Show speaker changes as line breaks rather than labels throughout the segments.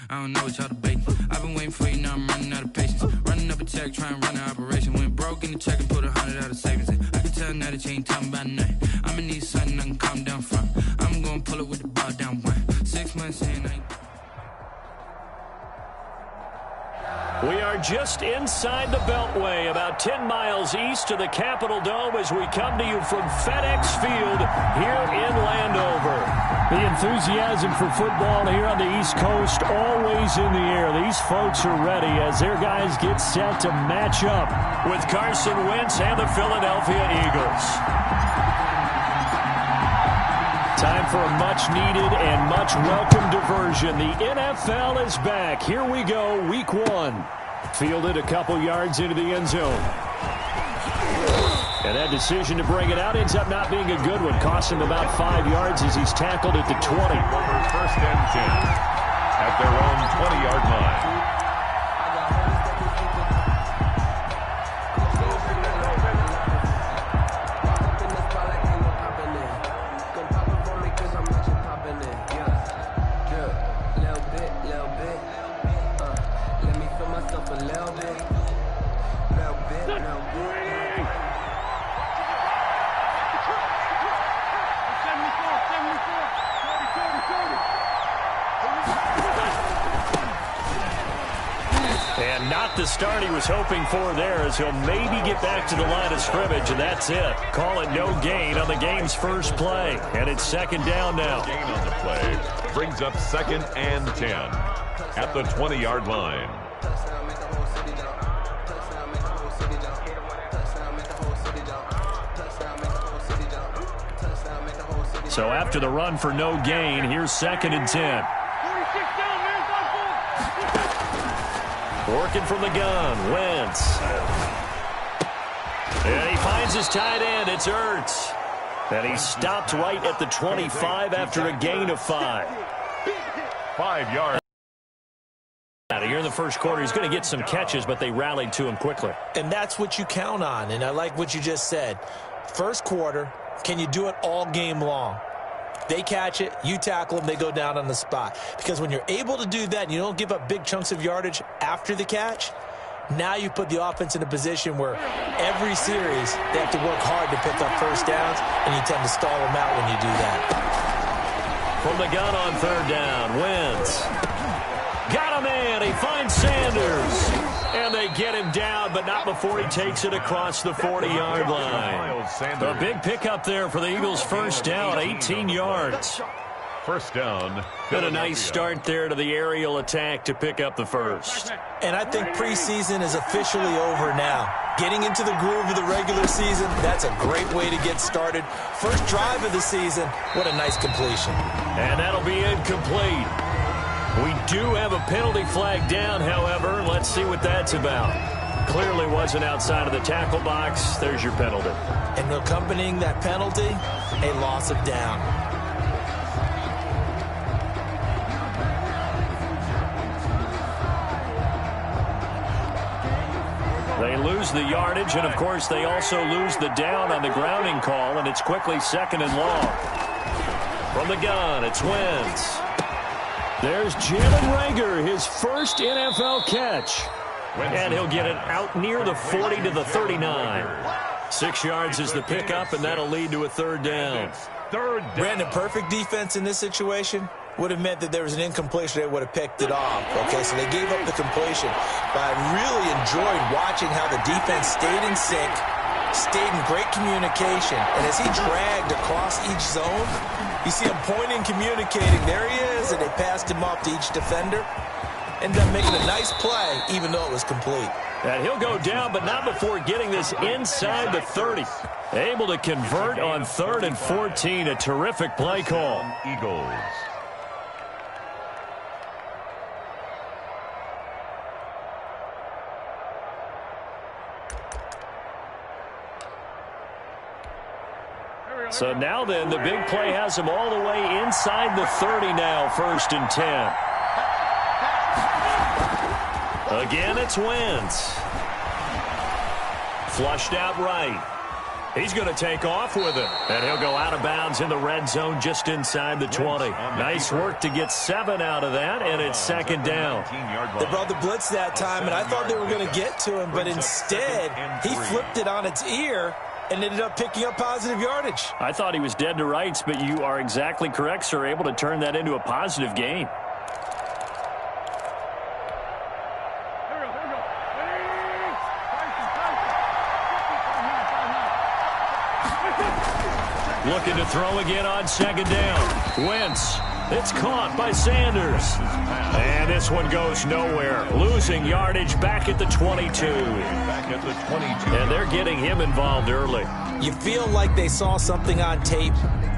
I don't know what y'all debating. I've been waiting for you, now I'm running out of patience. Running up a check, trying to run an operation. Went broke in the check and put 100 out of savings in. I can tell now that you ain't talking about nothing. I'ma need something I can calm down from. I'm gonna pull it with the ball down one. 6 months in, I ain't...
We are just inside the Beltway, about 10 miles east of the Capitol Dome as we come to you from FedEx Field here in Landover. The enthusiasm for football here on the East Coast always in the air. These folks are ready as their guys get set to match up with Carson Wentz and the Philadelphia Eagles. Time for a much-needed and much-welcome diversion. The NFL is back. Here we go, Week 1. Fielded a couple yards into the end zone. And that decision to bring it out ends up not being a good one. Cost him about 5 yards as he's tackled at the 20.
First and 10 at their own 20-yard line.
And not the start he was hoping for there, as he'll maybe get back to the line of scrimmage, and that's it. Call it no gain on the game's first play. And it's second down now.
Gain on the play brings up 2nd and 10 at the 20-yard line.
So after the run for no gain, here's 2nd and 10. Working from the gun, Wentz. And he finds his tight end, it's Ertz. And he stopped right at the 25 after a gain of 5.
5 yards.
Here in the first quarter, he's going to get some catches, but they rallied to him quickly.
And that's what you count on, and I like what you just said. First quarter, can you do it all game long? They catch it, you tackle them, they go down on the spot. Because when you're able to do that and you don't give up big chunks of yardage after the catch, now you put the offense in a position where every series they have to work hard to pick up first downs, and you tend to stall them out when you do that.
From the gun on 3rd down, Wentz. Got a man, he finds Sanders. And they get him down, but not before he takes it across the 40-yard line. A big pickup there for the Eagles' first down, 18 yards.
First down.
And a nice start there to the aerial attack to pick up the first.
And I think preseason is officially over now. Getting into the groove of the regular season, that's a great way to get started. First drive of the season, what a nice completion.
And that'll be incomplete. We do have a penalty flag down, however. Let's see what that's about. Clearly wasn't outside of the tackle box. There's your penalty.
And accompanying that penalty, a loss of down.
They lose the yardage, and, of course, they also lose the down on the grounding call, and it's quickly 2nd and long. From the gun, it's Wentz. There's Jalen Reagor, his first NFL catch. And he'll get it out near the 40 to the 39. 6 yards is the pickup, and that'll lead to a 3rd down.
Brandon, perfect defense in this situation would have meant that there was an incompletion. They would have picked it off. Okay, so they gave up the completion. But I really enjoyed watching how the defense stayed in sync, stayed in great communication. And as he dragged across each zone, you see him pointing, communicating. There he is, and they passed him off to each defender. Ended up making a nice play, even though it was complete.
And he'll go down, but not before getting this inside the 30. Able to convert on 3rd and 14. A terrific play call.
Eagles.
So now then, the big play has him all the way inside the 30 now, 1st and 10. Again, it's Wentz. Flushed out right. He's going to take off with it. And he'll go out of bounds in the red zone just inside the 20. Nice work to get 7 out of that, and it's second down.
They brought the blitz that time, and I thought they were going to get to him, but instead he flipped it on its ear and ended up picking up positive yardage.
I thought he was dead to rights, but you are exactly correct, sir, able to turn that into a positive gain. Looking to throw again on second down. Wentz. It's caught by Sanders. And this one goes nowhere. Losing yardage back at the 22. And they're getting him involved early.
You feel like they saw something on tape,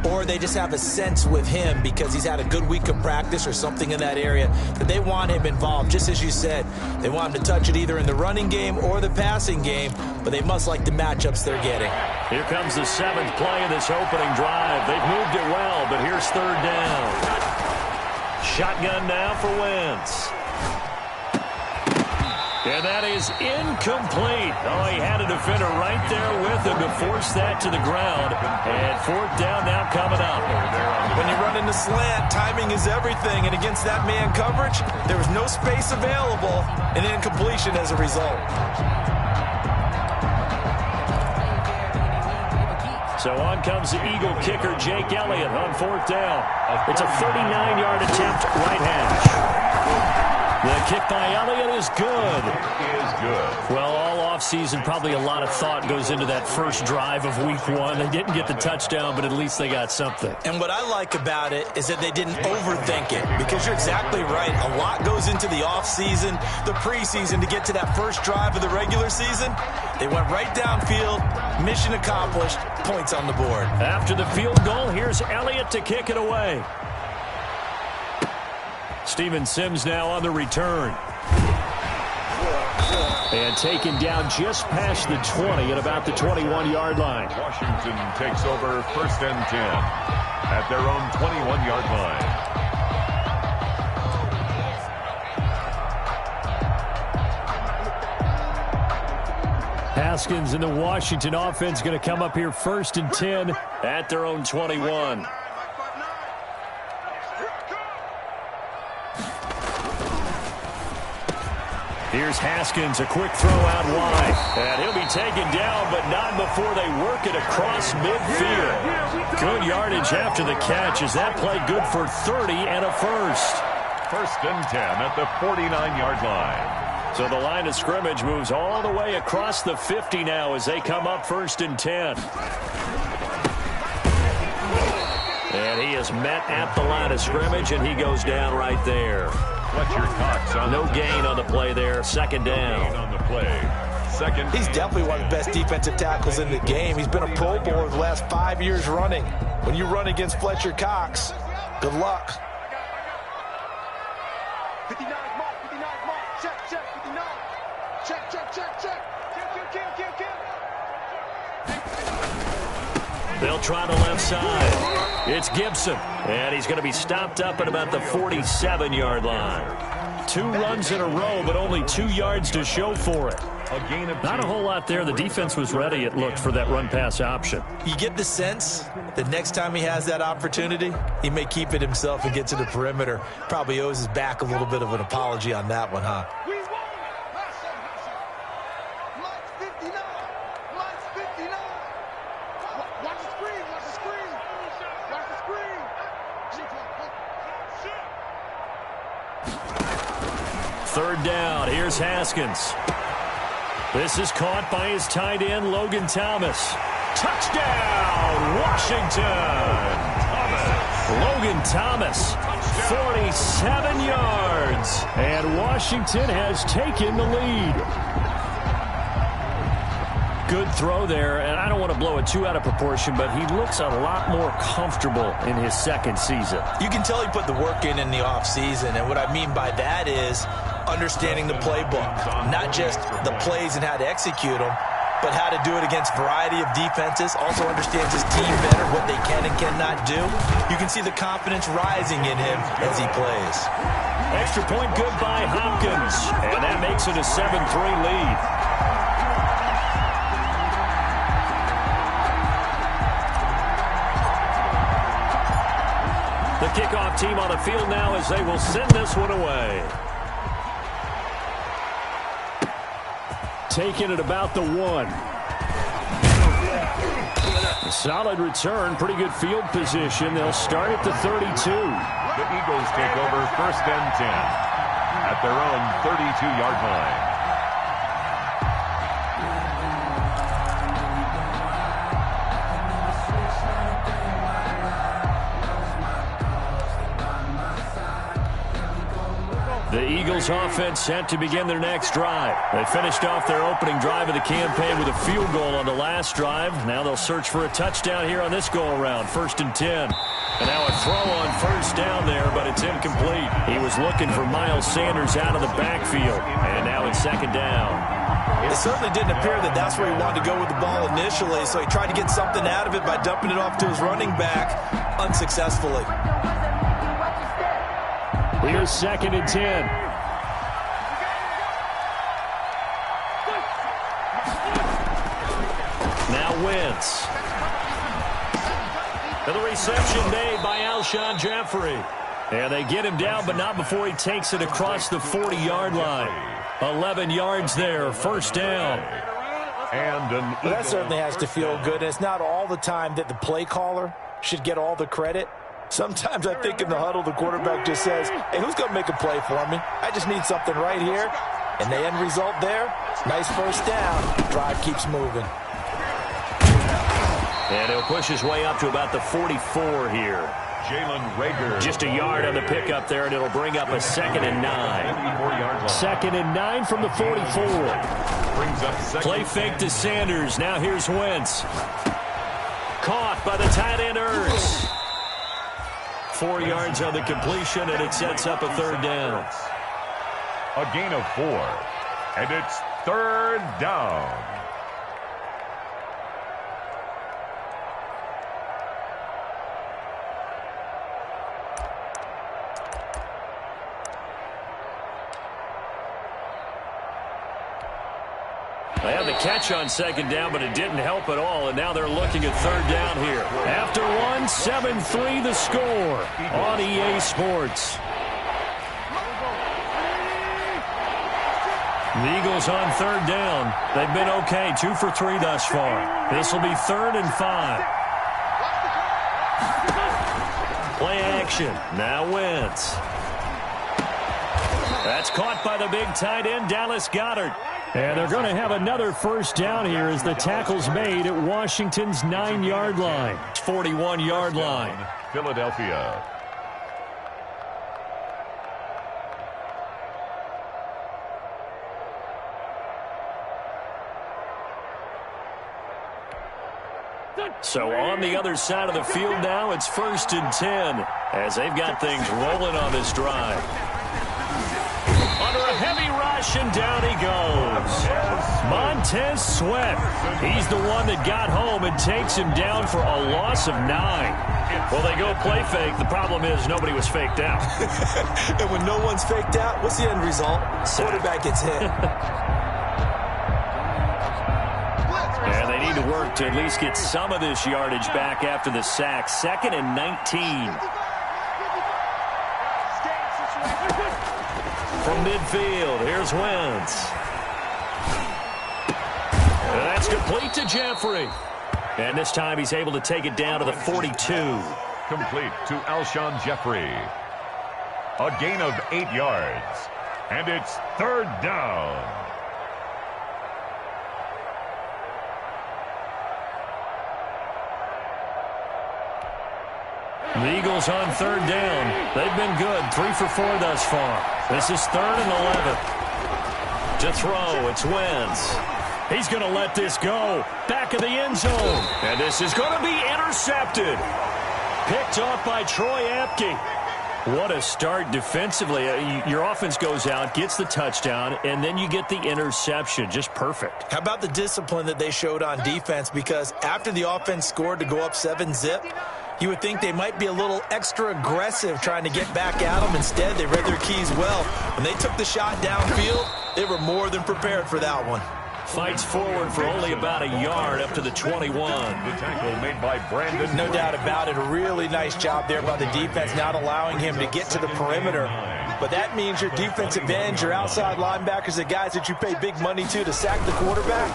or they just have a sense with him because he's had a good week of practice or something in that area that they want him involved. Just as you said, they want him to touch it either in the running game or the passing game, but they must like the matchups they're getting.
Here comes the 7th play of this opening drive. They've moved it well, but here's third down. Shotgun now for Wentz. And that is incomplete. Oh, he had a defender right there with him to force that to the ground. And fourth down now coming up.
When you run into slant, timing is everything. And against that man coverage, there was no space available, and incompletion as a result.
So on comes the Eagle kicker, Jake Elliott, on fourth down. It's a 39-yard attempt, right hash. The kick by Elliott is good. Well, all offseason, probably a lot of thought goes into that first drive of week 1. They didn't get the touchdown, but at least they got something.
And what I like about it is that they didn't overthink it, because you're exactly right. A lot goes into the offseason, the preseason, to get to that first drive of the regular season. They went right downfield, mission accomplished, points on the board.
After the field goal, here's Elliott to kick it away. Steven Sims now on the return. And taken down just past the 20 at about the 21-yard line.
Washington takes over first and 10 at their own 21-yard line.
Haskins and the Washington offense going to come up here first and 10 at their own 21. Here's Haskins, a quick throw out wide. And he'll be taken down, but not before they work it across midfield. Good yardage after the catch. Is that play good for 30 and a first?
First and 10 at the 49-yard line.
So the line of scrimmage moves all the way across the 50 now as they come up first and 10. And he is met at the line of scrimmage, and he goes down right there. No gain on the play there. Second down.
On the play.
He's definitely one of the best defensive tackles in the game. He's been a Pro Bowler the last 5 years running. When you run against Fletcher Cox, good luck.
59 mark, 59 mark. Check, 59. Check.
They'll try the left side. It's Gibson, and he's going to be stopped up at about the 47-yard line. 2 runs in a row, but only 2 yards to show for it. Not a whole lot there. The defense was ready, it looked, for that run-pass option.
You get the sense that next time he has that opportunity, he may keep it himself and get to the perimeter. Probably owes his back a little bit of an apology on that one, huh?
Third down. Here's Haskins. This is caught by his tight end, Logan Thomas. Touchdown, Washington. Logan Thomas, 47 yards. And Washington has taken the lead. Good throw there, and I don't want to blow it too out of proportion, but he looks a lot more comfortable in his second season.
You can tell he put the work in the offseason, and what I mean by that is understanding the playbook, not just the plays and how to execute them, but how to do it against a variety of defenses. Also understands his team better, what they can and cannot do. You can see the confidence rising in him as he plays.
Extra point good by Hopkins, and that makes it a 7-3 lead. The kickoff team on the field now as they will send this one away. Taking it about the 1. Solid return, pretty good field position. They'll start at the 32.
The Eagles take over 1st and 10 at their own 32-yard line.
The Eagles offense set to begin their next drive. They finished off their opening drive of the campaign with a field goal on the last drive. Now they'll search for a touchdown here on this go-around. 1st and 10. And now a throw on 1st down there, but it's incomplete. He was looking for Miles Sanders out of the backfield. And now it's 2nd down.
It certainly didn't appear that that's where he wanted to go with the ball initially, so he tried to get something out of it by dumping it off to his running back unsuccessfully.
Here's 2nd and 10. Now Wentz. And the reception made by Alshon Jeffrey. And they get him down, but not before he takes it across the 40-yard line. 11 yards there, 1st down.
Well, that certainly has to feel good. It's not all the time that the play caller should get all the credit. Sometimes I think in the huddle, the quarterback just says, hey, who's going to make a play for me? I just need something right here. And the end result there, nice 1st down. Drive keeps moving.
And he'll push his way up to about the 44 here.
Jalen Reagor.
Just a yard on the pickup there, and it'll bring up a 2nd and 9. 2nd and 9 from the 44.
Brings up 2nd.
Play fake to Sanders. Now here's Wentz. Caught by the tight end Ertz. 4 yards on the completion, and it sets up a 3rd down.
A gain of 4. And it's 3rd down.
They had the catch on 2nd down, but it didn't help at all, and now they're looking at 3rd down here. After 7-3 the score on EA Sports. The Eagles on 3rd down. They've been okay, 2 for 3 thus far. This will be 3rd and 5. Play action. Now Wentz. That's caught by the big tight end, Dallas Goedert. And they're going to have another 1st down here as the tackle's made at Washington's 9-yard line. 41-yard line.
Philadelphia.
So on the other side of the field now, it's 1st and 10 as they've got things rolling on this drive. Under a heavy rush, and down he goes. Montez Sweat. He's the one that got home and takes him down for a loss of 9. Well, they go play fake. The problem is nobody was faked out.
And when no one's faked out, what's the end result? Quarterback gets hit.
And they need to work to at least get some of this yardage back after the sack. 2nd and 19. From midfield, here's Wentz. And that's complete to Jeffrey. And this time he's able to take it down to the 42.
Complete to Alshon Jeffrey. A gain of 8 yards. And it's 3rd down.
The Eagles on 3rd down. They've been good. 3 for 4 thus far. This is 3rd and 11. To throw, it's Wentz. He's going to let this go. Back of the end zone. And this is going to be intercepted. Picked off by Troy Apke. What a start defensively. Your offense goes out, gets the touchdown, and then you get the interception. Just perfect.
How about the discipline that they showed on defense? Because after the offense scored to go up 7-zip, you would think they might be a little extra aggressive trying to get back at them. Instead, they read their keys well. When they took the shot downfield, they were more than prepared for that one.
Fights forward for only about a yard up to the 21.
The tackle made by Brandon.
No doubt about it. A really nice job there by the defense, not allowing him to get to the perimeter. But that means your defensive ends, your outside linebackers, the guys that you pay big money to sack the quarterback,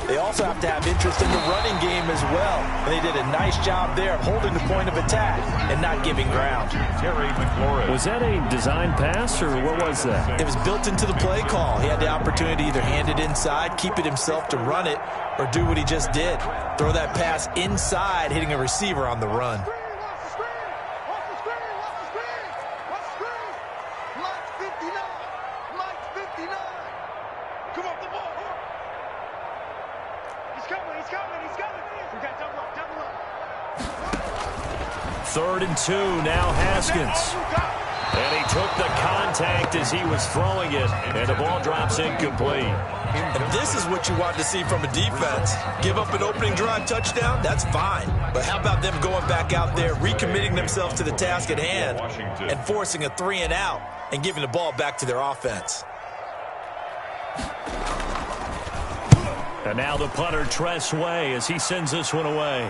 they also have to have interest in the running game as well. And they did a nice job there of holding the point of attack and not giving ground.
Terry McLaurin.
Was that a design pass, or what was that?
It was built into the play call. He had the opportunity to either hand it inside, keep it himself to run it, or do what he just did. Throw that pass inside, hitting a receiver on the run.
Third and 2, now Haskins. And he took the contact as he was throwing it, and the ball drops incomplete.
And this is what you want to see from a defense. Give up an opening drive touchdown, that's fine. But how about them going back out there, recommitting themselves to the task at hand, and forcing a 3-and-out and giving the ball back to their offense.
And now the punter, Tress Way, as he sends this one away.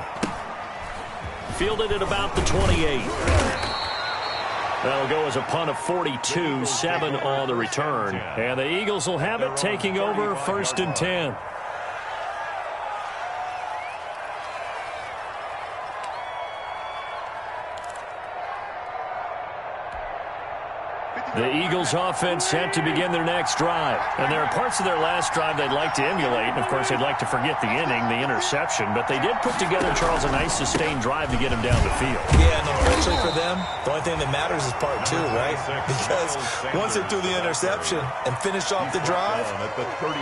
Fielded at about the 28. That'll go as a punt of 42, 7 on the return. And the Eagles will have it, taking over 1st and 10. The Eagles offense set to begin their next drive. And there are parts of their last drive they'd like to emulate. And, of course, they'd like to forget the inning, the interception. But they did put together, Charles, a nice sustained drive to get him down the field.
Yeah, and unfortunately for them, the only thing that matters is part 2, right? Because once they threw the interception and finished off the drive,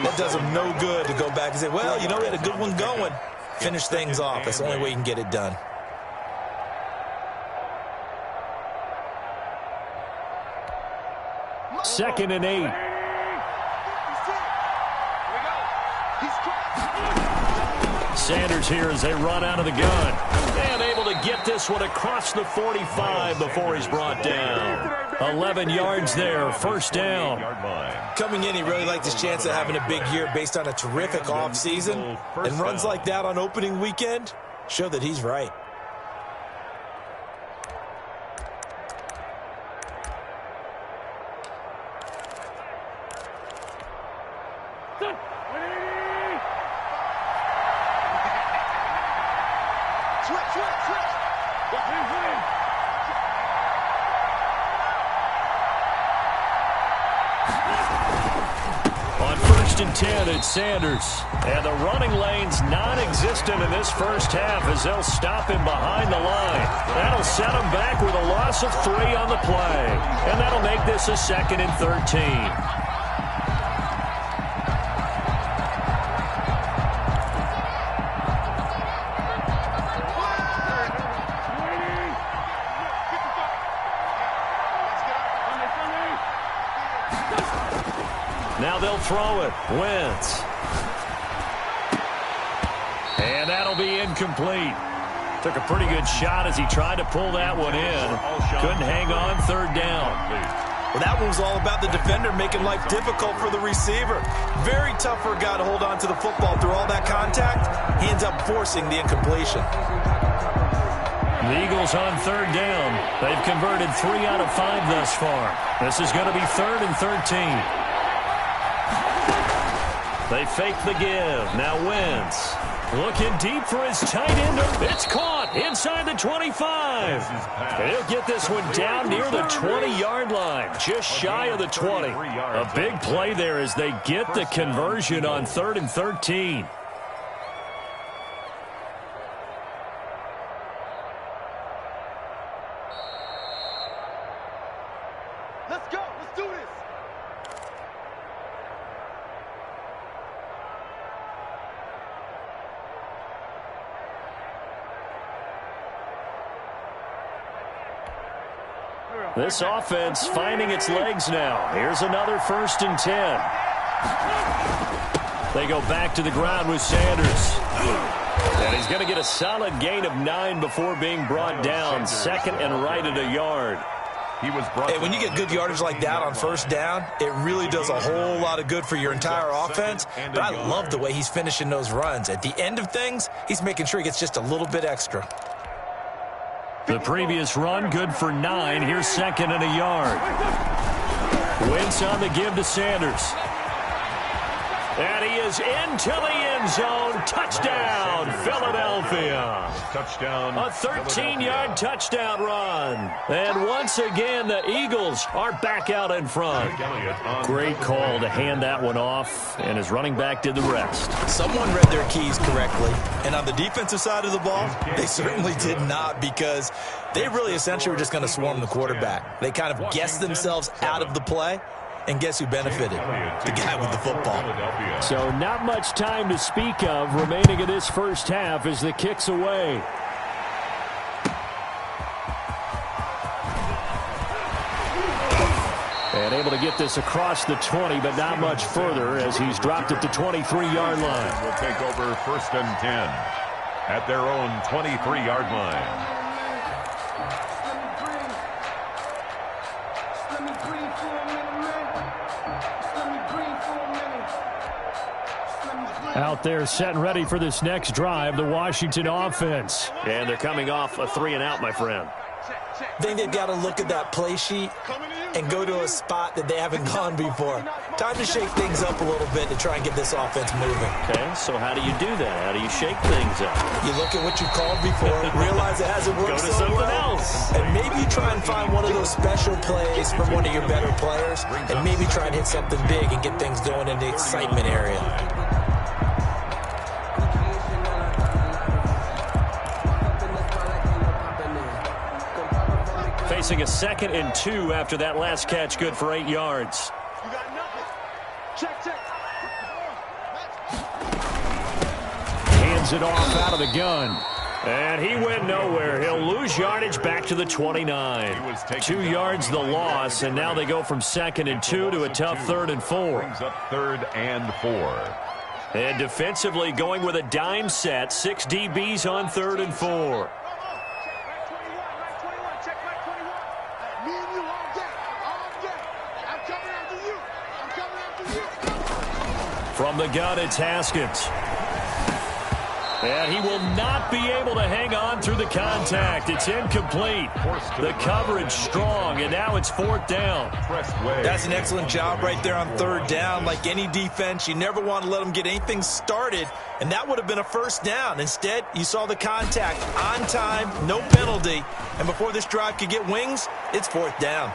that does them no good to go back and say, well, you know, we had a good one going. Finish things off. That's the only way you can get it done.
Second and 8. Sanders here as they run out of the gun. And able to get this one across the 45 before he's brought down. 11 yards there, 1st down.
Coming in, he really liked his chance of having a big year based on a terrific offseason. And runs like that on opening weekend show that he's right.
On 1st and 10, it's Sanders. And the running lane's non-existent in this first half as they'll stop him behind the line. That'll set him back with a loss of 3 on the play. And that'll make this a 2nd and 13. Now they'll throw it. Wentz. And that'll be incomplete. Took a pretty good shot as he tried to pull that one in. Couldn't hang on, 3rd down.
Well, that one was all about the defender making life difficult for the receiver. Very tough for a guy to hold on to the football through all that contact. He ends up forcing the incompletion.
The Eagles on 3rd down. They've converted 3 out of 5 thus far. This is going to be 3rd and 13. They fake the give. Now Wentz. Looking deep for his tight end. It's caught inside the 25. He'll get this one down near the 20-yard line. Just shy of the 20. A big play there as they get the conversion on 3rd and 13.
Let's go. Let's do this.
This offense finding its legs now. Here's another 1st and 10. They go back to the ground with Sanders. And he's going to get a solid gain of 9 before being brought down. 2nd and right at a yard.
He was brought
Hey, when you get good yardage like that on first down, it really does a whole lot of good for your entire offense. But I love the way he's finishing those runs. At the end of things, he's making sure he gets just a little bit extra.
The previous run, good for 9. Here's 2nd and a yard. Wentz on the give to Sanders. And he is into the end zone. Touchdown, Philadelphia.
touchdown.
A 13-yard touchdown run. And once again, the Eagles are back out in front. Great call to hand that one off, and his running back did the rest.
Someone read their keys correctly. And on the defensive side of the ball, they certainly did not, because they really essentially were just going to swarm the quarterback. They kind of guessed themselves out of the play. And guess who benefited? The guy with the football.
So not much time to speak of remaining in this first half as the kick's away. And able to get this across the 20, but not much further as he's dropped at the 23-yard line.
Will take over 1st and 10 at their own 23-yard line.
Out there set and ready for this next drive, the Washington offense. And they're coming off a 3-and-out, my friend.
I think they've got to look at that play sheet and go to a spot that they haven't gone before. Time to shake things up a little bit to try and get this offense moving.
Okay, so how do you do that? How do you shake things up?
You look at what you called before, realize it hasn't worked
Go to
so
something
well,
else.
and maybe you try and find one of those special plays from one of your better players, and maybe try and hit something big and get things going in the excitement area.
Facing a 2nd and 2 after that last catch, good for 8 yards.
You got nothing. Check.
Hands it off out of the gun. And he went nowhere. He'll lose yardage back to the 29. 2 yards the loss, and now they go from 2nd and 2 to a tough 3rd and 4.
Brings up 3rd and 4.
And defensively going with a dime set, 6 DBs on 3rd and 4. From the gun, it's Haskins. And he will not be able to hang on through the contact. It's incomplete. The coverage strong, and now it's 4th down.
That's an excellent job right there on 3rd down. Like any defense, you never want to let them get anything started, and that would have been a 1st down. Instead, you saw the contact on time, no penalty, and before this drive could get wings, it's 4th down.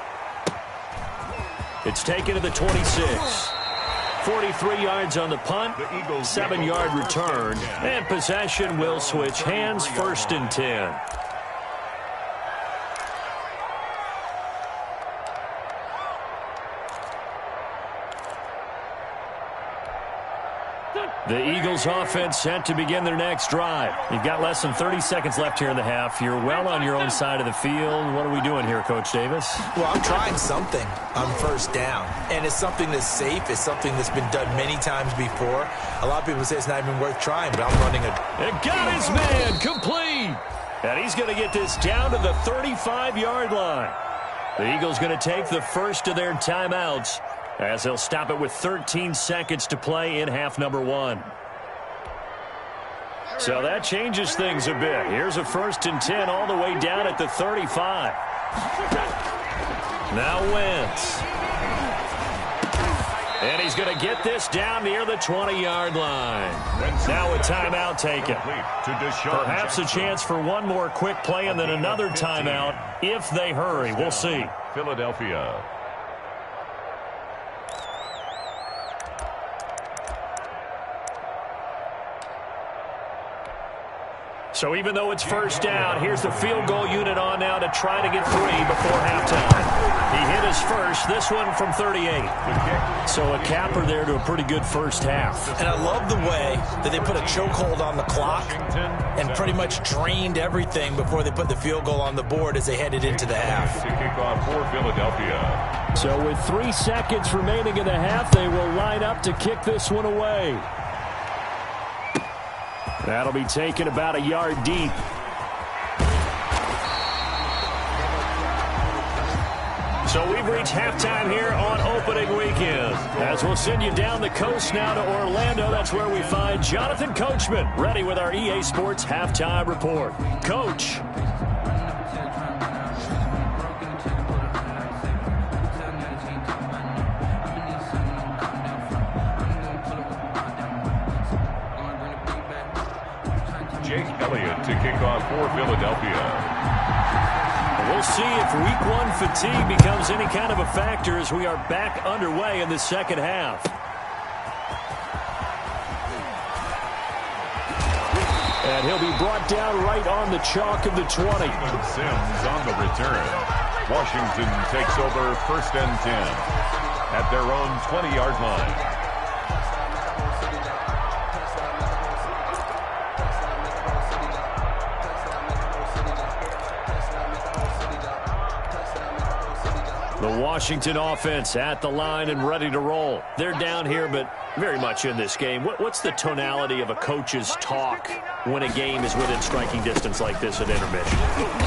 It's taken to the 26. 43 yards on the punt, 7-yard return, and possession will switch hands, 1st and 10. The Eagles offense set to begin their next drive. You've got less than 30 seconds left here in the half. You're well on your own side of the field. What are we doing here, Coach Davis?
Well, I'm trying something on 1st down, and it's something that's safe. It's something that's been done many times before. A lot of people say it's not even worth trying, but I'm running a...
And got his man complete. And he's going to get this down to the 35-yard line. The Eagles going to take the first of their timeouts, as they'll stop it with 13 seconds to play in half number 1. So that changes things a bit. Here's a 1st and 10 all the way down at the 35. Now Wentz. And he's going to get this down near the 20-yard line. Now a timeout taken. Perhaps a chance for one more quick play and then another timeout if they hurry. We'll see.
Philadelphia.
So even though it's 1st down, here's the field goal unit on now to try to get 3 before halftime. He hit his first, this one from 38. So a capper there to a pretty good first half.
And I love the way that they put a chokehold on the clock and pretty much drained everything before they put the field goal on the board as they headed into the half.
To kick off for Philadelphia.
So with 3 seconds remaining in the half, they will line up to kick this one away. That'll be taken about a yard deep. So we've reached halftime here on opening weekend. As we'll send you down the coast now to Orlando, that's where we find Jonathan Coachman, ready with our EA Sports halftime report. Coach.
Jake Elliott to kick off for Philadelphia.
We'll see if week one fatigue becomes any kind of a factor as we are back underway in the second half. And he'll be brought down right on the chalk of the 20.
Sims on the return. Washington takes over 1st and 10 at their own 20-yard line.
The Washington offense at the line and ready to roll. They're down here, but very much in this game. What's the tonality of a coach's talk when a game is within striking distance like this at intermission?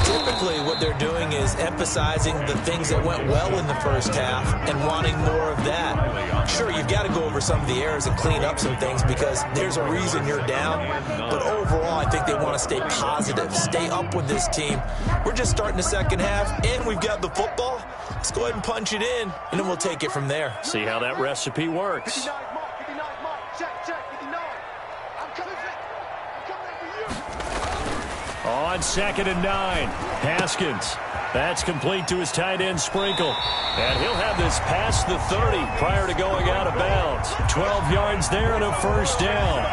Typically, what they're doing is emphasizing the things that went well in the first half and wanting more of that. Sure, you've got to go over some of the errors and clean up some things because there's a reason you're down. But overall, I think they want to stay positive, stay up with this team. We're just starting the second half, and we've got the football. Let's go ahead and punch it in, and then we'll take it from there.
See how that recipe works.
59 mark. Check. 59. I'm coming after you.
On 2nd and 9, Haskins. That's complete to his tight end, Sprinkle. And he'll have this past the 30 prior to going out of bounds. 12 yards there and a first down.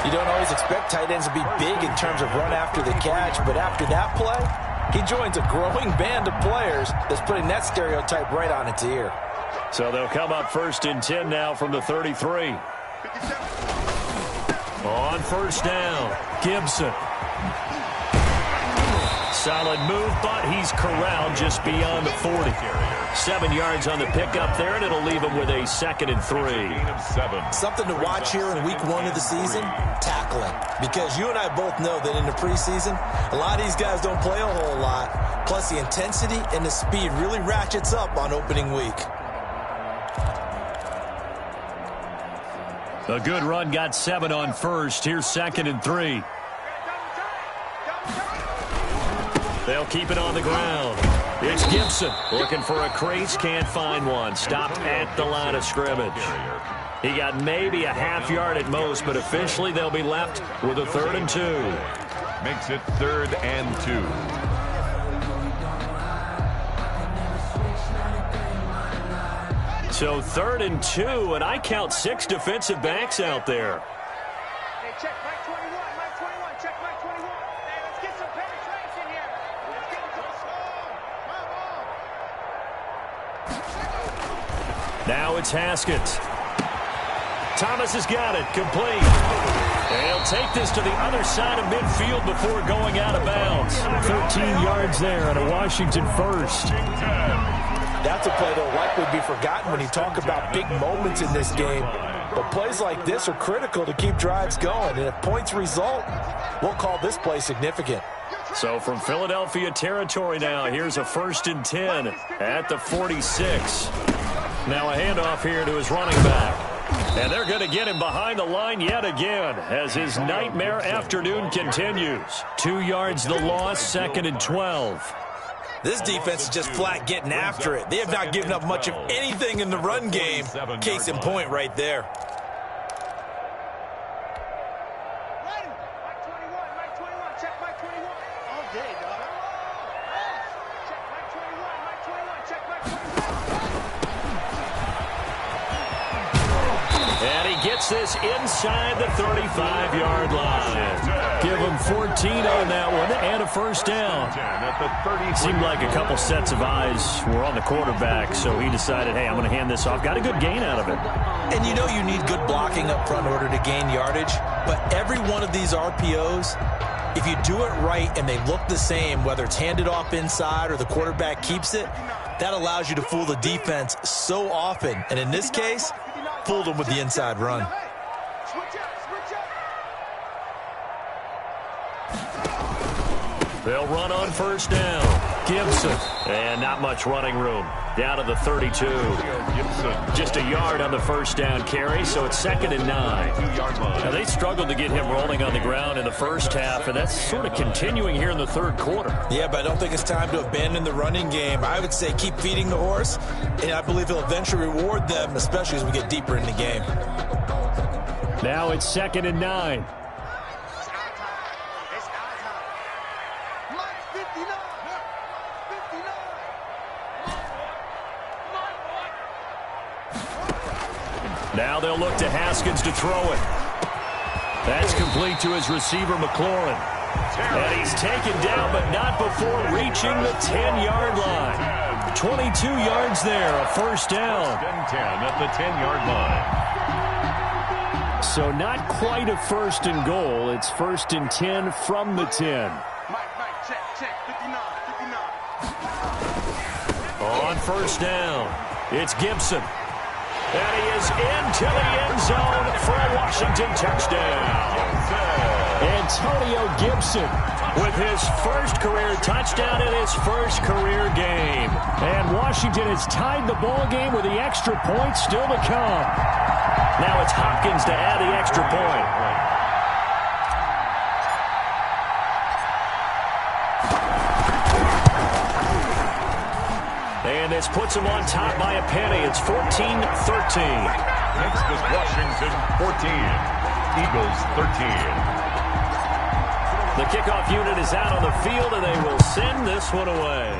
You don't always expect tight ends to be big in terms of run after the catch, but after that play, he joins a growing band of players that's putting that stereotype right on its ear.
So they'll come up 1st and 10 now from the 33. On 1st down, Gibson. Solid move, but he's corralled just beyond the 40. 7 yards on the pickup there, and it'll leave him with a 2nd and 3.
Something to watch here in week one of the season, tackling. Because you and I both know that in the preseason, a lot of these guys don't play a whole lot. Plus, the intensity and the speed really ratchets up on opening week.
A good run got 7 on 1st. Here's 2nd and 3. They'll keep it on the ground. It's Gibson looking for a crease, can't find one. Stopped at the line of scrimmage. He got maybe a half yard at most, but officially they'll be left with a 3rd and 2.
Makes it 3rd and 2.
So 3rd and 2, and I count 6 defensive backs out there.
Hey, check Mike 21. Mike 21. Check Mike 21. Hey, let's get some penetration here. Let's get into the slow.
Now it's Haskins. Thomas has got it. Complete. They'll take this to the other side of midfield before going out of bounds. 13 yards there and a Washington first.
That's a play that will likely be forgotten when you talk about big moments in this game. But plays like this are critical to keep drives going. And if points result, we'll call this play significant.
So from Philadelphia territory now, here's a 1st and 10 at the 46. Now a handoff here to his running back. And they're going to get him behind the line yet again as his nightmare afternoon continues. 2 yards the loss, 2nd and 12.
This defense is just flat getting after it. They have not given up much of anything in the run game. Case in point right there.
Ready. Mike 21. Mike 21. Check Mike 21. All day, dog. Check Mike 21. Mike 21. Check Mike 21.
And he gets this inside the 35-yard line. Give him 14 on that one and a first down. Seemed like a couple sets of eyes were on the quarterback, so he decided, hey, I'm going to hand this off. Got a good gain out of it.
And you know you need good blocking up front in order to gain yardage. But every one of these RPOs, if you do it right and they look the same, whether it's handed off inside or the quarterback keeps it, that allows you to fool the defense so often. And in this case, fooled them with the inside run.
They'll run on first down. Gibson. And not much running room. Down to the 32. Just a yard on the first down carry, so it's 2nd and 9. Now, they struggled to get him rolling on the ground in the first half, and that's sort of continuing here in the third quarter.
Yeah, but I don't think it's time to abandon the running game. I would say keep feeding the horse, and I believe he'll eventually reward them, especially as we get deeper in the game.
Now it's 2nd and 9. Now they'll look to Haskins to throw it. That's complete to his receiver, McLaurin. And he's taken down, but not before reaching the 10-yard line. 22 yards there, a first down.
10 at the 10-yard line.
So not quite a first and goal. It's 1st and 10 from the 10.
Mike, check, 59.
On first down, it's Gibson. And he is into the end zone for a Washington touchdown. Antonio Gibson with his first career touchdown in his first career game. And Washington has tied the ball game with the extra point still to come. Now it's Hopkins to add the extra point. And this puts him on top by a penny. It's 14-13.
Next is Washington 14, Eagles 13.
The kickoff unit is out on the field, and they will send this one away.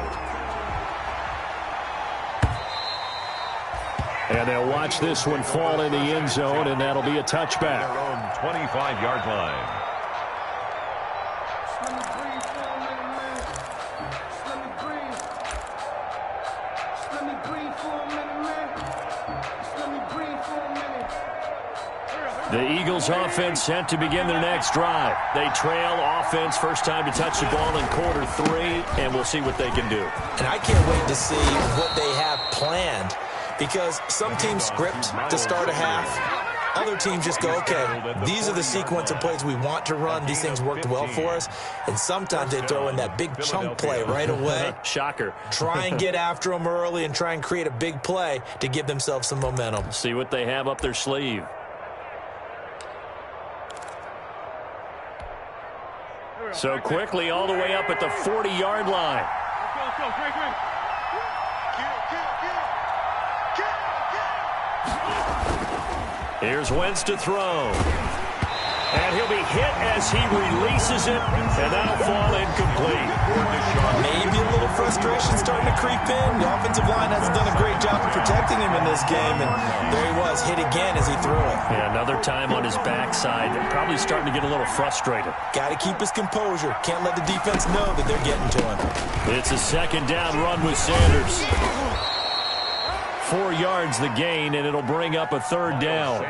And they'll watch this one fall in the end zone, and that'll be a touchback.
Their own 25-yard line.
The Eagles offense set to begin their next drive. They trail offense, first time to touch the ball in quarter 3, and we'll see what they can do.
And I can't wait to see what they have planned, because some teams script to start a half. Other teams just go, okay, these are the sequence of plays we want to run. These things worked well for us. And sometimes they throw in that big chunk play right away.
Shocker.
Try and get after them early and try and create a big play to give themselves some momentum.
See what they have up their sleeve. So quickly all the way up at the 40-yard line.
Let's go, Greg.
Here's Wentz to throw. And he'll be hit as he releases it, and that'll fall incomplete.
Maybe a little frustration starting to creep in. The offensive line hasn't done a great job of protecting him in this game, and there he was, hit again as he threw it.
Yeah, another time on his backside. Probably starting to get a little frustrated.
Got to keep his composure. Can't let the defense know that they're getting to him.
It's a second down run with Sanders. 4 yards the gain, and it'll bring up a third down.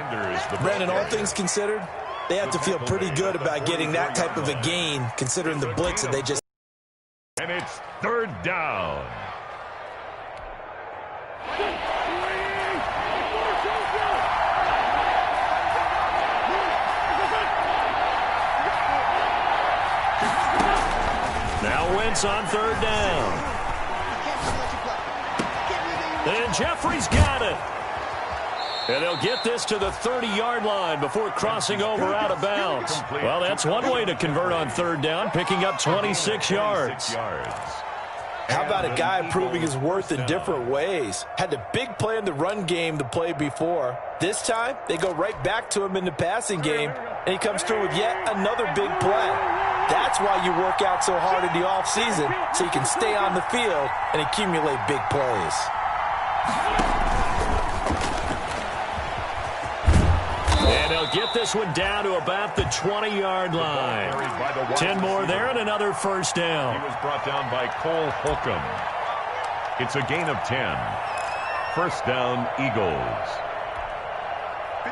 Brandon, all things considered, they have to feel pretty good about getting that type of a gain, considering the blitz that they just...
And it's third down.
Now Wentz on third down. And Jeffrey's got it. And they'll get this to the 30-yard line before crossing over out of bounds. Well, that's one way to convert on third down, picking up 26 yards.
How about a guy proving his worth in different ways? Had a big play in the run game the play before. This time, they go right back to him in the passing game, and he comes through with yet another big play. That's why you work out so hard in the offseason, so you can stay on the field and accumulate big plays.
And they'll get this one down to about the 20-yard line. 10 more there and another first down.
He was brought down by Cole Holcomb. It's a gain of 10. First down, Eagles.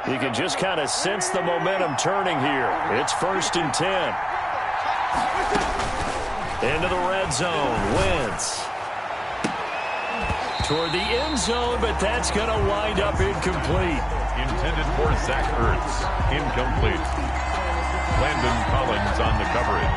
You can just kind of sense the momentum turning here. It's 1st and 10. Into the red zone. Wentz. Toward the end zone, but that's going to wind up incomplete.
Intended for Zach Ertz. Incomplete. Landon Collins on the coverage.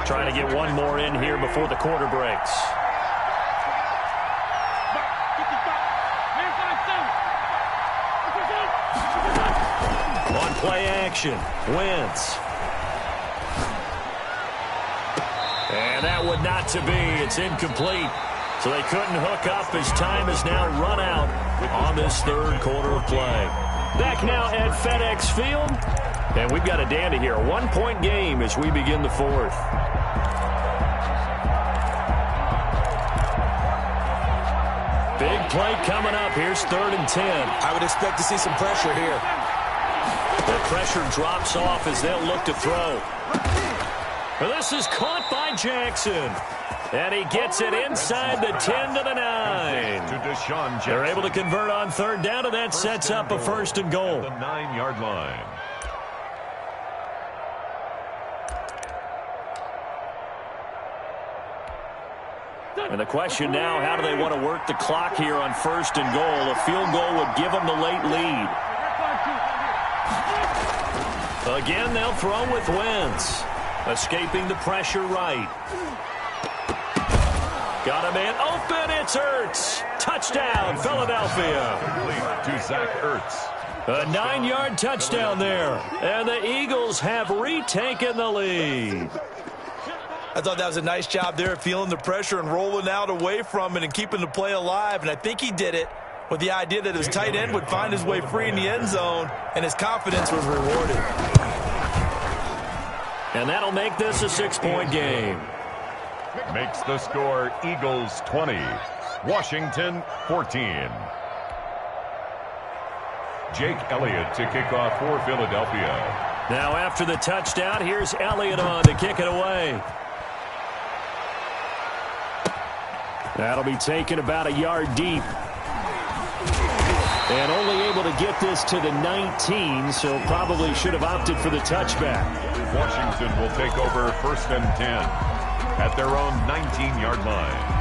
Trying to get one more in here before the quarter breaks. On play action, Wentz. And that would not to be. It's incomplete. So they couldn't hook up as time has now run out on this third quarter of play. Back now at FedEx Field. And we've got a dandy here. 1-point game as we begin the fourth. Big play coming up. Here's 3rd and 10.
I would expect to see some pressure here.
The pressure drops off as they'll look to throw. And this is caught by Jackson. And he gets it inside the 10 to the 9. They're able to convert on 3rd down, and that sets up a 1st and goal.
The 9-yard line.
And the question now, how do they want to work the clock here on 1st and goal? A field goal would give them the late lead. Again, they'll throw with Wentz. Escaping the pressure right. Got a man open. It's Ertz. Touchdown, Philadelphia.
To Zach Ertz.
A 9-yard touchdown there. And the Eagles have retaken the lead.
I thought that was a nice job there, feeling the pressure and rolling out away from it and keeping the play alive. And I think he did it with the idea that his tight end would find his way free in the end zone, and his confidence was rewarded.
And that'll make this a 6-point game.
Makes the score Eagles 20, Washington 14. Jake Elliott to kick off for Philadelphia.
Now after the touchdown, here's Elliott on to kick it away. That'll be taken about a yard deep. And only able to get this to the 19, so probably should have opted for the touchback.
Washington will take over 1st and 10 at their own 19-yard line.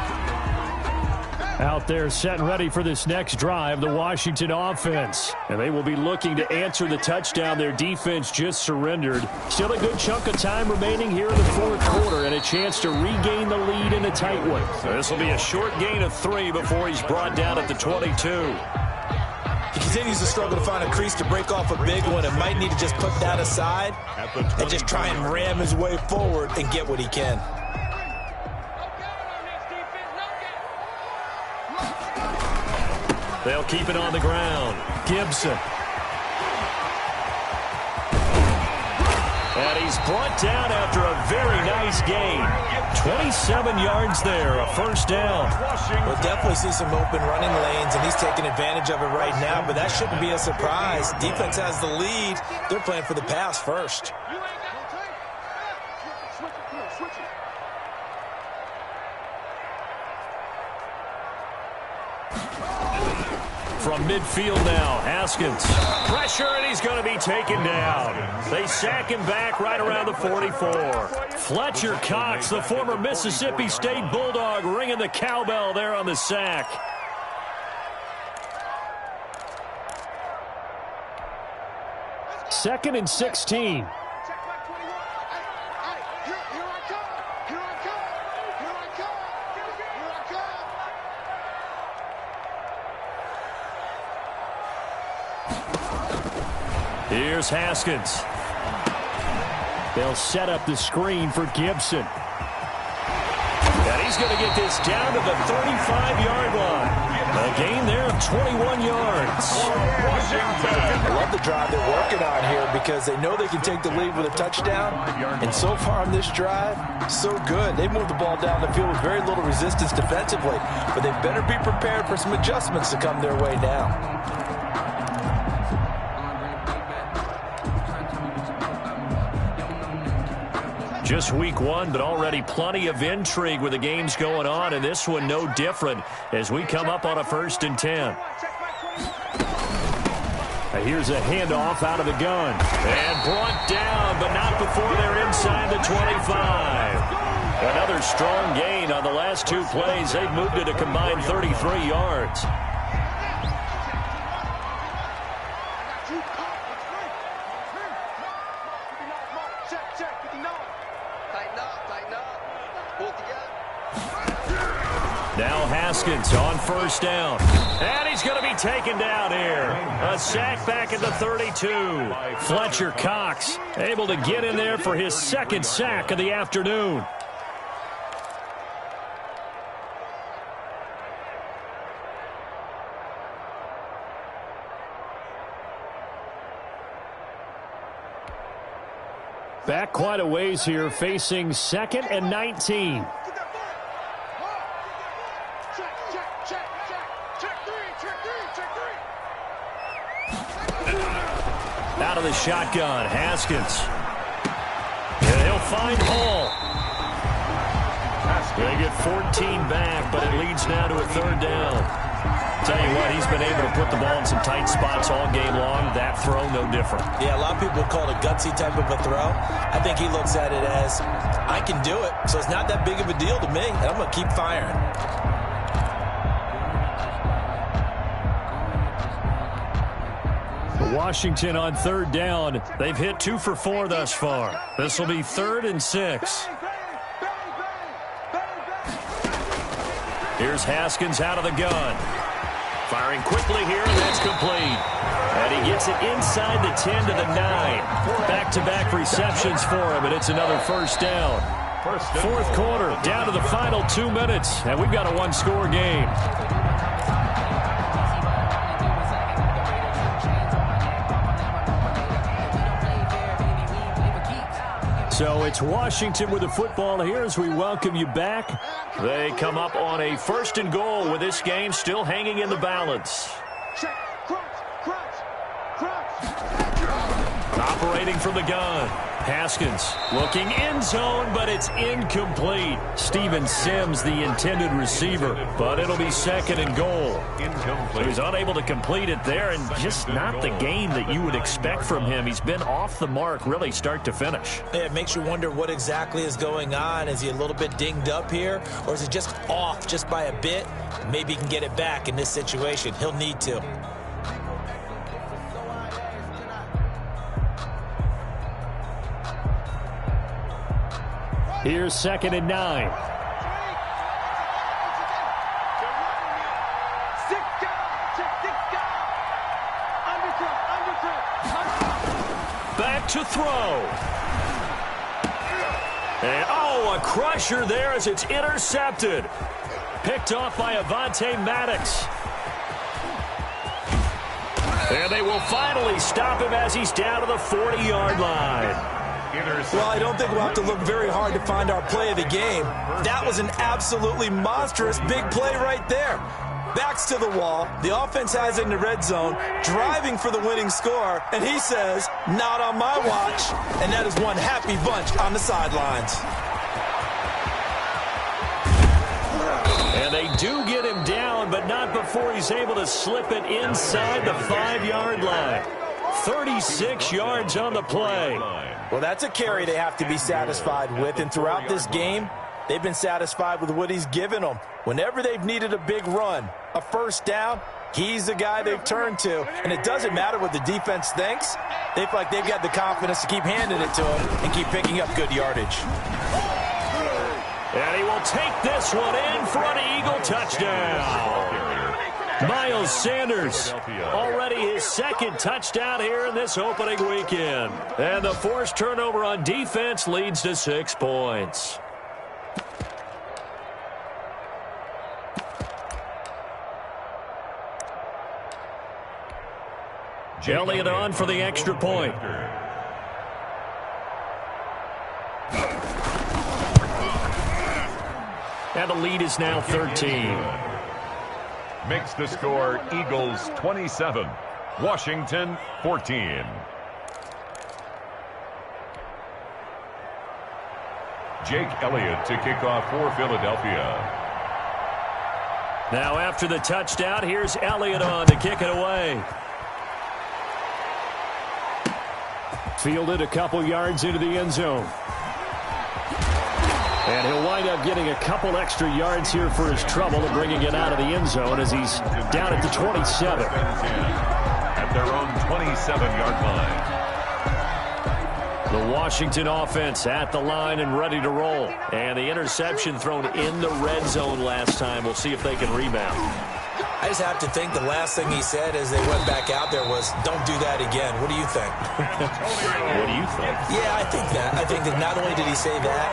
Out there set and ready for this next drive, the Washington offense. And they will be looking to answer the touchdown their defense just surrendered. Still a good chunk of time remaining here in the 4th quarter and a chance to regain the lead in a tight one. So this will be a short gain of 3 before he's brought down at the 22.
He continues to struggle to find a crease to break off a big one and might need to just put that aside and just try and ram his way forward and get what he can.
They'll keep it on the ground. Gibson. And he's brought down after a very nice gain. 27 yards there, a 1st down.
We'll definitely see some open running lanes, and he's taking advantage of it right now, but that shouldn't be a surprise. Defense has the lead. They're playing for the pass first.
From midfield now, Haskins. Pressure, and he's going to be taken down. They sack him back right around the 44. Fletcher Cox, the former Mississippi State Bulldog, ringing the cowbell there on the sack. Second and 16. Here's Haskins. They'll set up the screen for Gibson. And he's going to get this down to the 35-yard line. A gain there of 21 yards.
I love the drive they're working on here because they know they can take the lead with a touchdown. And so far on this drive, so good. They moved the ball down the field with very little resistance defensively. But they better be prepared for some adjustments to come their way now.
Just week 1, but already plenty of intrigue with the games going on, and this one no different as we come up on a 1st and 10. Here's a handoff out of the gun. And brought down, but not before they're inside the 25. Another strong gain on the last 2 plays. They've moved it a combined 33 yards. Now Haskins on first down. And he's going to be taken down here. A sack back at the 32. Fletcher Cox able to get in there for his second sack of the afternoon. Back quite a ways here, facing 2nd and 19. Out of the shotgun, Haskins. And he'll find Hall. They get 14 back, but it leads now to a 3rd down. Tell you what, he's been able to put the ball in some tight spots all game long. That throw, no different.
Yeah, a lot of people call it a gutsy type of a throw. I think he looks at it as, I can do it, so it's not that big of a deal to me, and I'm going to keep firing.
Washington on 3rd down. They've hit 2 for 4 thus far. This will be 3rd and 6. Here's Haskins out of the gun. Firing quickly here, and that's complete. And he gets it inside the 10 to the 9. Back-to-back receptions for him, and it's another 1st down. 4th quarter, down to the final 2 minutes, and we've got a 1-score game. So it's Washington with the football here as we welcome you back. They come up on a 1st and goal with this game still hanging in the balance. Operating from the gun. Haskins looking end zone, but it's incomplete. Steven Sims, the intended receiver, but it'll be 2nd and goal. So he's unable to complete it there, and just not the game that you would expect from him. He's been off the mark really start to finish.
Yeah, it makes you wonder what exactly is going on. Is he a little bit dinged up here, or is it just off just by a bit? Maybe he can get it back in this situation. He'll need to.
Here's 2nd and 9. Back to throw. And, a crusher there as it's intercepted. Picked off by Avonte Maddox. And they will finally stop him as he's down to the 40-yard line.
Well, I don't think we'll have to look very hard to find our play of the game. That was an absolutely monstrous big play right there. Backs to the wall. The offense has it in the red zone, driving for the winning score, and he says, not on my watch. And that is one happy bunch on the sidelines.
And they do get him down, but not before he's able to slip it inside the 5-yard line. 36 yards on the play.
Well, that's a carry they have to be satisfied with, and throughout this game, they've been satisfied with what he's given them. Whenever they've needed a big run, a 1st down, he's the guy they've turned to, and it doesn't matter what the defense thinks. They feel like they've got the confidence to keep handing it to him and keep picking up good yardage.
And he will take this one in for an Eagle touchdown. Miles Sanders, already his 2nd touchdown here in this opening weekend. And the forced turnover on defense leads to 6 points. Elliott on for the extra point. And the lead is now 13.
Makes the score Eagles 27, Washington 14. Jake Elliott to kick off for Philadelphia.
Now after the touchdown, here's Elliott on to kick it away. Fielded a couple yards into the end zone. And he'll wind up getting a couple extra yards here for his trouble and bringing it out of the end zone as he's down at the 27.
At their own 27-yard line.
The Washington offense at the line and ready to roll. And the interception thrown in the red zone last time. We'll see if they can rebound.
I just have to think the last thing he said as they went back out there was, don't do that again. What do you think?
What do you think?
Yeah, I think that. I think that not only did he say that,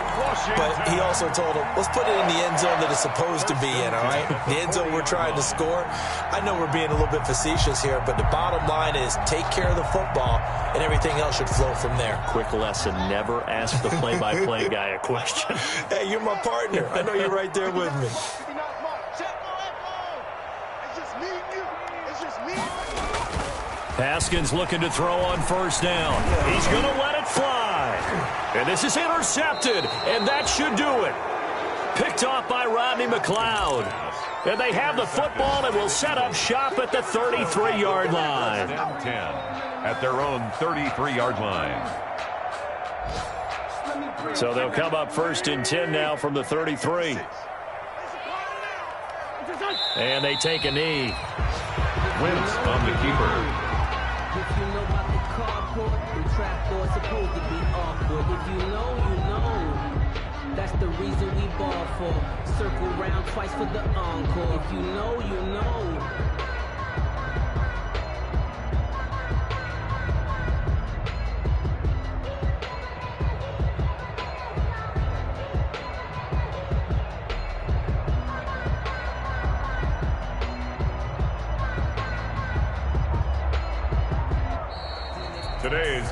but he also told him, let's put it in the end zone that it's supposed to be in, all right? The end zone we're trying to score. I know we're being a little bit facetious here, but the bottom line is take care of the football, and everything else should flow from there.
Quick lesson, never ask the play-by-play guy a question.
Hey, you're my partner. I know you're right there with me.
Haskins looking to throw on first down. He's going to let it fly. And this is intercepted, and that should do it. Picked off by Rodney McLeod. And they have the football and will set up shop at the 33-yard line.
10 at their own 33-yard line.
So they'll come up first and 10 now from the 33. And they take a knee.
Wentz on the keeper.
If you know about the carport, the trapdoor supposed to be awkward. If you know, you know. That's the reason we ball for. Circle round twice for the encore. If you know, you know.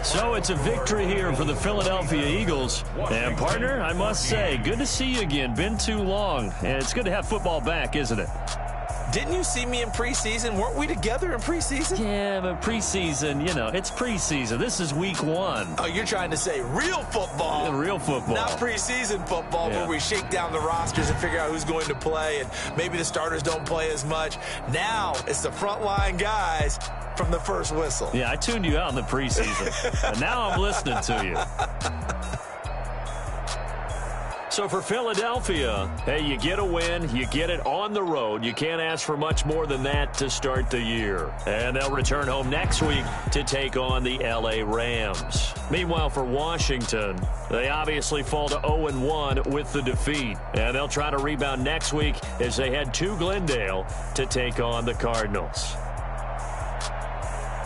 So it's a victory here for the Philadelphia Eagles. And, partner, I must say, good to see you again. Been too long. And it's good to have football back, isn't it?
Didn't you see me in preseason? Weren't we together in preseason?
Yeah, but preseason, you know, it's preseason. This is week 1.
Oh, you're trying to say real football.
Yeah, real football.
Not preseason football where we shake down the rosters and figure out who's going to play, and maybe the starters don't play as much. Now it's the frontline guys from the first whistle.
Yeah, I tuned you out in the preseason. And now I'm listening to you. So for Philadelphia, hey, you get a win, you get it on the road. You can't ask for much more than that to start the year. And they'll return home next week to take on the LA Rams. Meanwhile, for Washington, they obviously fall to 0-1 with the defeat. And they'll try to rebound next week as they head to Glendale to take on the Cardinals.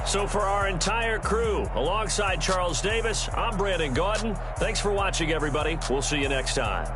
So for our entire crew, alongside Charles Davis, I'm Brandon Gaudin. Thanks for watching, everybody. We'll see you next time.